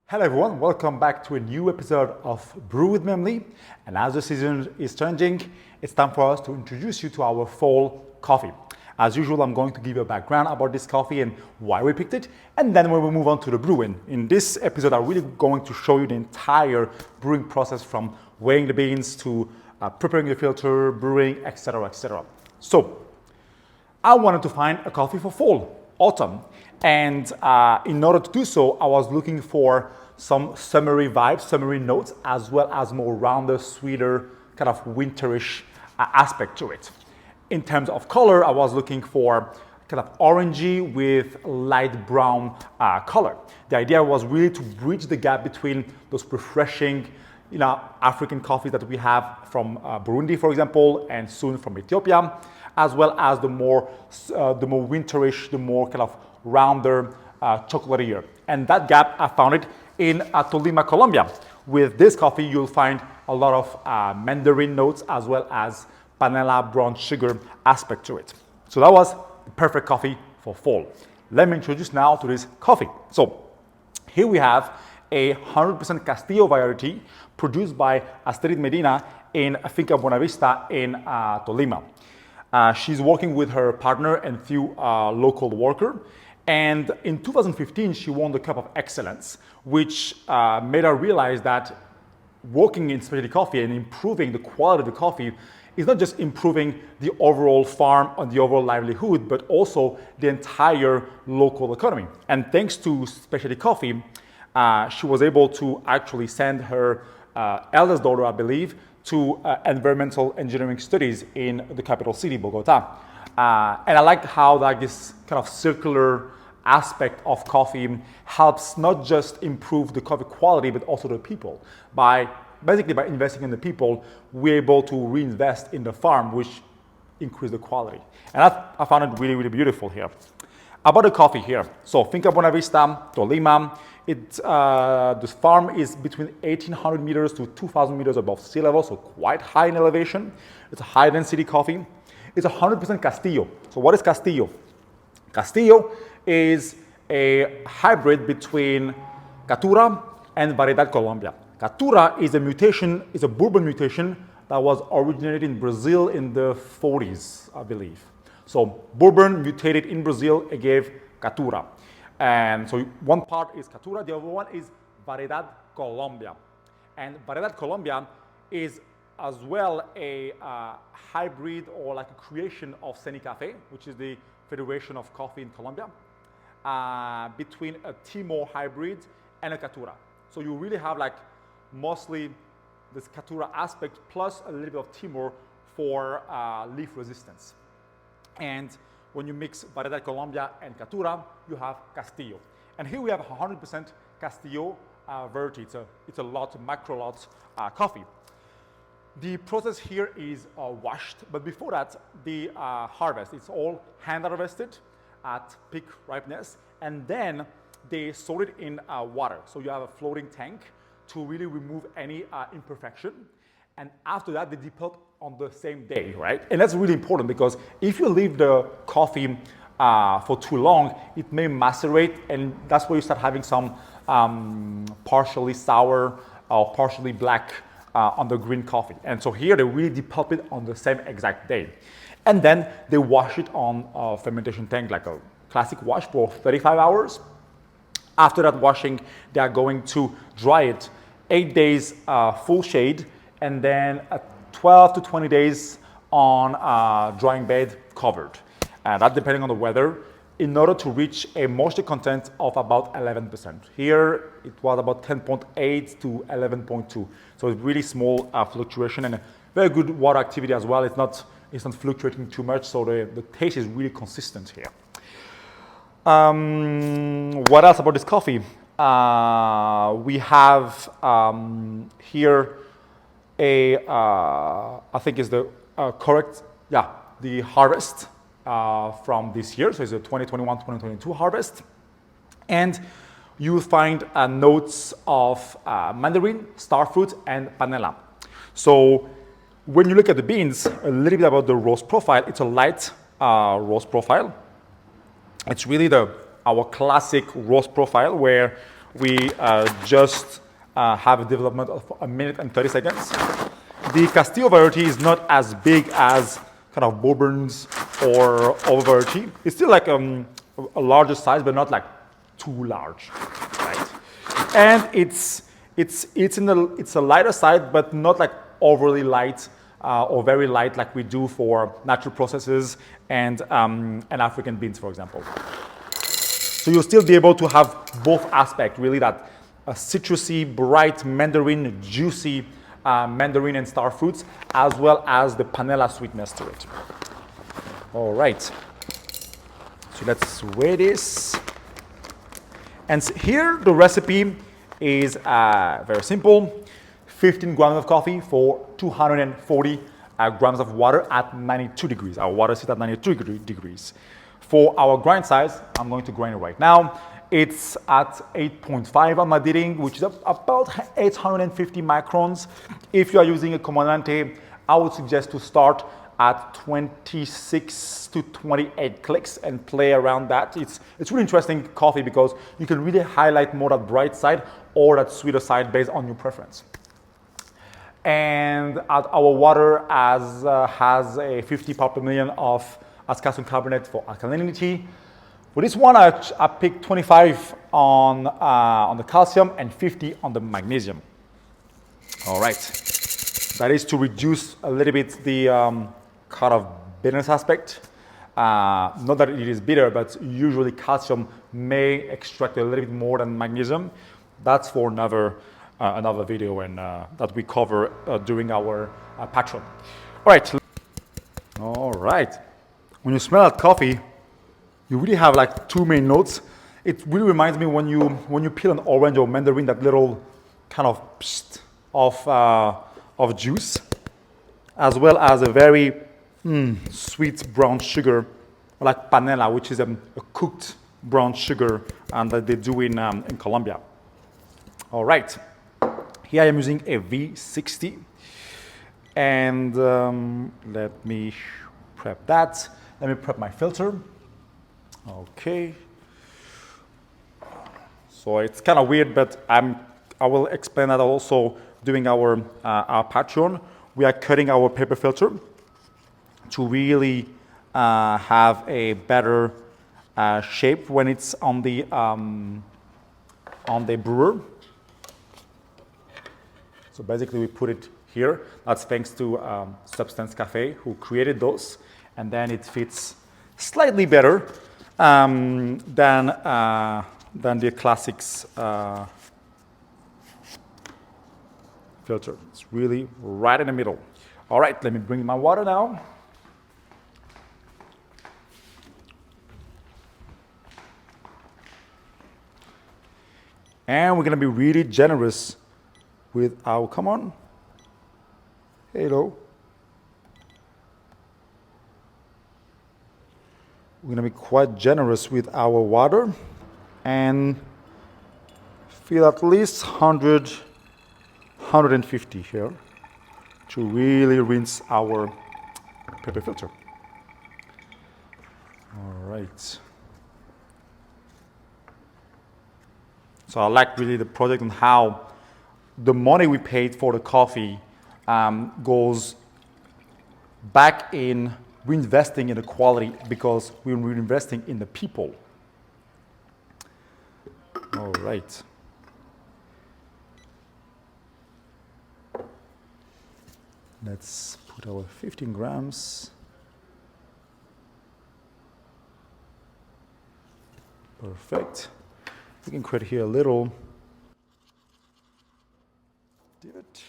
Hello everyone, welcome back to a new episode of Brew with Memli. And as the season is changing, it's time for us to introduce you to our fall coffee. As usual, I'm going to give you a background about this coffee and why we picked it. And then we will move on to the brewing. In this episode, I'm really going to show you the entire brewing process from weighing the beans to preparing the filter, brewing, etc., etc. So I wanted to find a coffee for fall, autumn. And in order to do so, I was looking for some summery vibes, summery notes, as well as more rounder, sweeter, kind of winterish aspect to it. In terms of color, I was looking for kind of orangey with light brown color. The idea was really to bridge the gap between those refreshing, African coffees that we have from Burundi, for example, and soon from Ethiopia, as well as the more winterish, the more kind of rounder, chocolatier. And that gap, I found it in Tolima, Colombia. With this coffee, you'll find a lot of mandarin notes as well as panela brown sugar aspect to it. So that was the perfect coffee for fall. Let me introduce now to this coffee. So here we have a 100% Castillo variety produced by Astrid Medina in Finca Buena Vista in Tolima. She's working with her partner and few local workers. And in 2015, she won the Cup of Excellence, which made her realize that working in specialty coffee and improving the quality of the coffee is not just improving the overall farm and the overall livelihood, but also the entire local economy. And thanks to specialty coffee, she was able to actually send her eldest daughter, I believe, to environmental engineering studies in the capital city, Bogota. And I like how this kind of circular aspect of coffee helps not just improve the coffee quality, but also the people. Basically by investing in the people, we're able to reinvest in the farm, which increase the quality. And I found it really, really beautiful here. About the coffee here. So Finca Buena Vista, Tolima. The farm is between 1,800 meters to 2,000 meters above sea level, so quite high in elevation. It's a high density coffee. It's 100% Castillo. So what is Castillo? Castillo is a hybrid between Caturra and Variedad Colombia. Caturra is a bourbon mutation that was originated in Brazil in the 40s, I believe. So bourbon mutated in Brazil, it gave Caturra. And so one part is Caturra, the other one is Variedad Colombia. And Variedad Colombia is as well a hybrid or like a creation of Senicafe, which is the Federation of Coffee in Colombia, between a Timor hybrid and a Caturra. So you really have like mostly this Caturra aspect plus a little bit of Timor for leaf resistance. And when you mix Variedad Colombia and Caturra, you have Castillo. And here we have 100% Castillo variety. It's a macro lot coffee. The process here is washed, but before that, the harvest. It's all hand harvested at peak ripeness, and then they sort it in water. So you have a floating tank to really remove any imperfection. And after that, they depot on the same day, right? And that's really important because if you leave the coffee for too long, it may macerate, and that's where you start having some partially sour or partially black on the green coffee. And so here they really depulp it on the same exact day. And then they wash it on a fermentation tank, like a classic wash for 35 hours. After that washing, they are going to dry it 8 days full shade, and then 12 to 20 days on drying bed covered. And that depending on the weather, in order to reach a moisture content of about 11%. Here, it was about 10.8 to 11.2. So it's really small fluctuation and a very good water activity as well. It's not fluctuating too much, so the taste is really consistent here. What else about this coffee? We have here I think is the the harvest from this year. So it's a 2021-2022 harvest. And you will find notes of mandarin, starfruit, and panela. So when you look at the beans, a little bit about the roast profile, it's a light roast profile. It's really our classic roast profile where we just have a development of 1 minute and 30 seconds. The Castillo variety is not as big as kind of Bourbons or other variety. It's still like a larger size, but not like too large, right? And it's a lighter side, but not like overly light or very light like we do for natural processes and African beans, for example. So you'll still be able to have both aspects, really, that citrusy, bright mandarin, juicy mandarin and star fruits, as well as the panela sweetness to it. All right. So let's weigh this. And here the recipe is very simple. 15 grams of coffee for 240 grams of water at 92 degrees. Our water sits at 92 degrees. For our grind size, I'm going to grind it right now. It's at 8.5 on my didding, which is about 850 microns. If you are using a Comandante, I would suggest to start at 26 to 28 clicks and play around that. It's really interesting coffee because you can really highlight more that bright side or that sweeter side based on your preference. And our water has a 50 part per million of calcium carbonate for alkalinity. For this one, I picked 25 on the calcium and 50 on the magnesium. All right. That is to reduce a little bit the kind of bitterness aspect. Not that it is bitter, but usually calcium may extract a little bit more than magnesium. That's for another video and that we cover during our Patreon. All right. When you smell that coffee, you really have like two main notes. It really reminds me when you peel an orange or mandarin, that little kind of psst of juice, as well as a very sweet brown sugar, like panela, which is a cooked brown sugar, and that they do in Colombia. All right. Here I am using a V60, and let me prep that. Let me prep my filter. Okay. So it's kind of weird, but I will explain that also during our Patreon. We are cutting our paper filter to really have a better shape when it's on the brewer. So basically, we put it here. That's thanks to Substance Cafe, who created those, and then it fits slightly better than the classics filter. It's really right in the middle. All right, let me bring my water now. And we're gonna be really generous with our, come on, hello. We're gonna be quite generous with our water and fill at least 100, 150 here to really rinse our paper filter. All right. So I like really the project and how the money we paid for the coffee goes back in reinvesting in the quality because we're reinvesting in the people. All right. Let's put our 15 grams. Perfect. We can create here a little divot.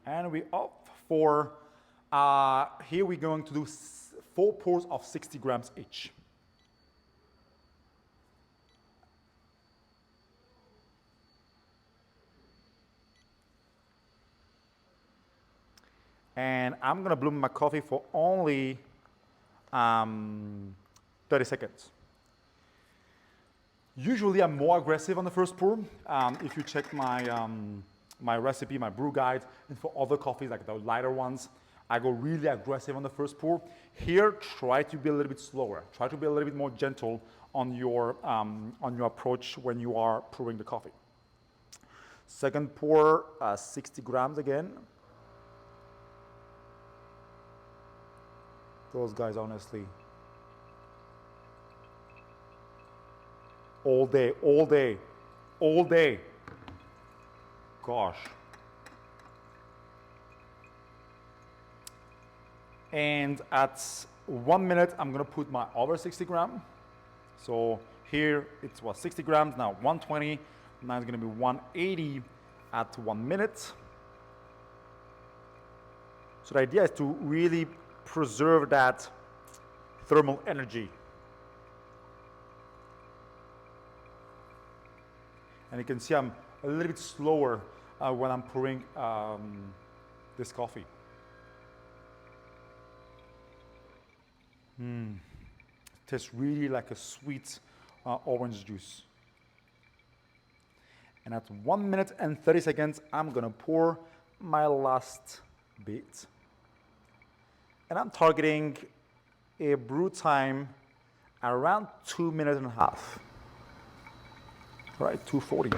And we're up for, here we're going to do 4 pours of 60 grams each. And I'm gonna bloom my coffee for only 30 seconds. Usually I'm more aggressive on the first pour. If you check my, my recipe, my brew guide, and for other coffees, like the lighter ones, I go really aggressive on the first pour. Here, try to be a little bit slower. Try to be a little bit more gentle on your approach when you are brewing the coffee. Second pour, 60 grams again. Those guys, honestly, all day, all day, all day. Gosh. And at 1 minute, I'm gonna put my over 60 gram. So here it was 60 grams, now 120, now it's gonna be 180 at 1 minute. So the idea is to really preserve that thermal energy. And you can see I'm a little bit slower when I'm pouring this coffee. Tastes really like a sweet orange juice. And at 1 minute and 30 seconds, I'm gonna pour my last bit. And I'm targeting a brew time around 2.5 minutes. Right, 240.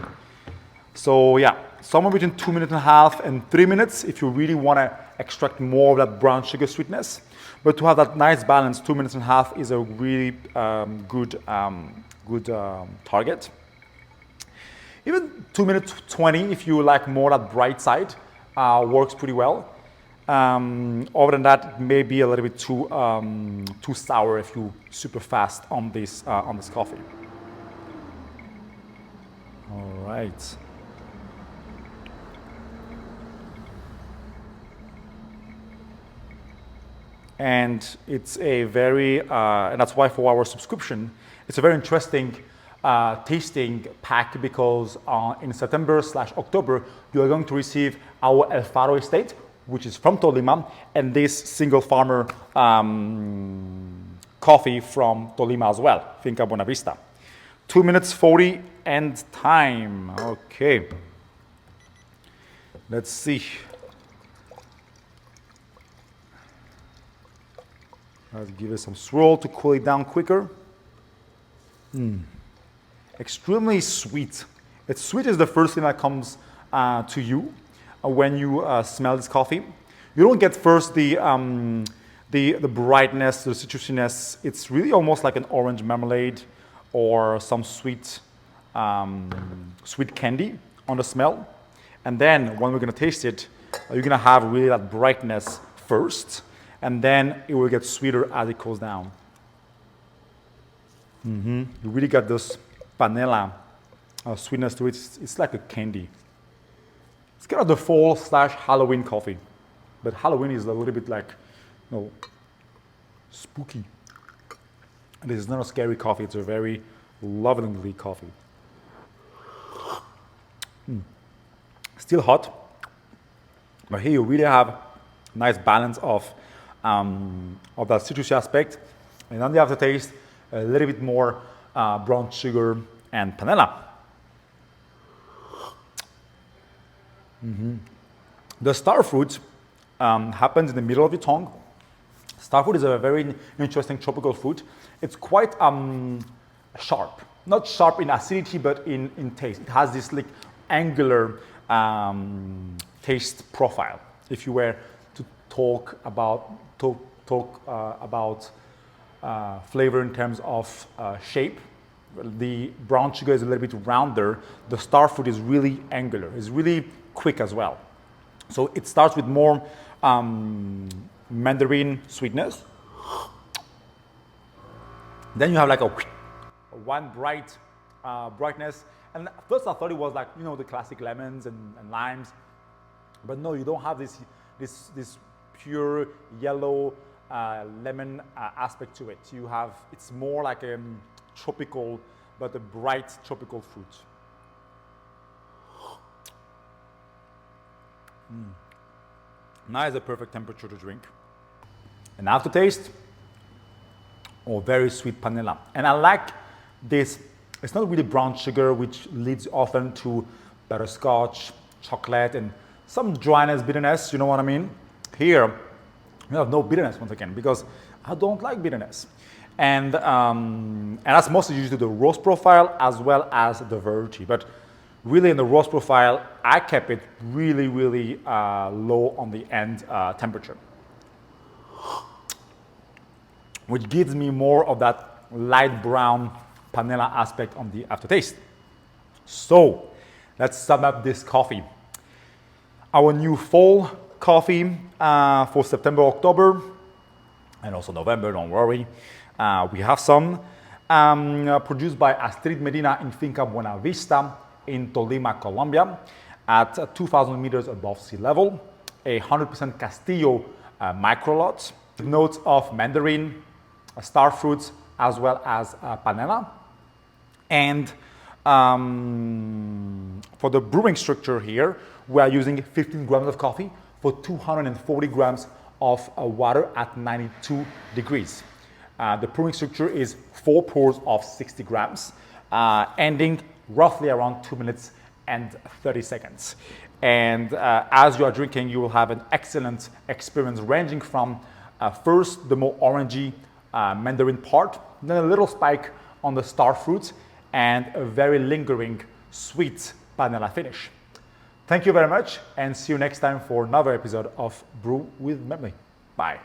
So yeah, somewhere between 2.5 minutes and 3 minutes if you really want to extract more of that brown sugar sweetness. But to have that nice balance, 2.5 minutes is a really good target. Even 2 minutes 20, if you like more that bright side, works pretty well. Other than that, it may be a little bit too sour if you super fast on this coffee. All right. And it's a very, and that's why for our subscription, it's a very interesting tasting pack because in September/October, you are going to receive our El Faro estate, which is from Tolima, and this single farmer coffee from Tolima as well, Finca Buena Vista. 2 minutes 40 and time. Okay. Let's see. Let's give it some swirl to cool it down quicker. Extremely sweet. It's sweet is the first thing that comes to you when you smell this coffee. You don't get first the brightness, the citrusiness. It's really almost like an orange marmalade or some sweet candy on the smell. And then when we're gonna taste it, you're gonna have really that brightness first, and then it will get sweeter as it cools down. You really got this panela sweetness to it. It's like a candy. It's kind of the fall/Halloween coffee, but Halloween is a little bit like, spooky. And this is not a scary coffee. It's a very lovely coffee. Still hot, but here you really have a nice balance of that citrusy aspect, and on the aftertaste, a little bit more brown sugar and panela. The star fruit happens in the middle of your tongue. Star fruit is a very interesting tropical fruit. It's quite sharp, not sharp in acidity, but in taste. It has this like angular taste profile. If you were to talk about flavor in terms of shape, the brown sugar is a little bit rounder. The star fruit is really angular. It's really quick as well. So it starts with more mandarin sweetness. Then you have like a one brightness. And at first I thought it was like, the classic lemons and limes. But no, you don't have this pure yellow lemon aspect to it. It's more like a tropical, but a bright tropical fruit. Now is a perfect temperature to drink. And aftertaste, very sweet panela. And I like this. It's not really brown sugar, which leads often to butterscotch, chocolate, and some dryness, bitterness, you know what I mean? Here, you have no bitterness once again, because I don't like bitterness. and that's mostly due to the roast profile as well as the variety. But really in the roast profile, I kept it really, really low on the end temperature, which gives me more of that light brown panela aspect on the aftertaste. So let's sum up this coffee. Our new fall coffee for September, October, and also November, don't worry. We have some produced by Astrid Medina in Finca Buena Vista in Tolima, Colombia, at 2,000 meters above sea level. A 100% Castillo micro lot, notes of mandarin, star fruits, as well as panela. And for the brewing structure here, we are using 15 grams of coffee for 240 grams of water at 92 degrees. The brewing structure is 4 pours of 60 grams, ending roughly around 2 minutes and 30 seconds. And as you are drinking, you will have an excellent experience ranging from first the more orangey mandarin part, then a little spike on the star fruits, and a very lingering sweet panela finish. Thank you very much, and see you next time for another episode of Brew with Memli. Bye.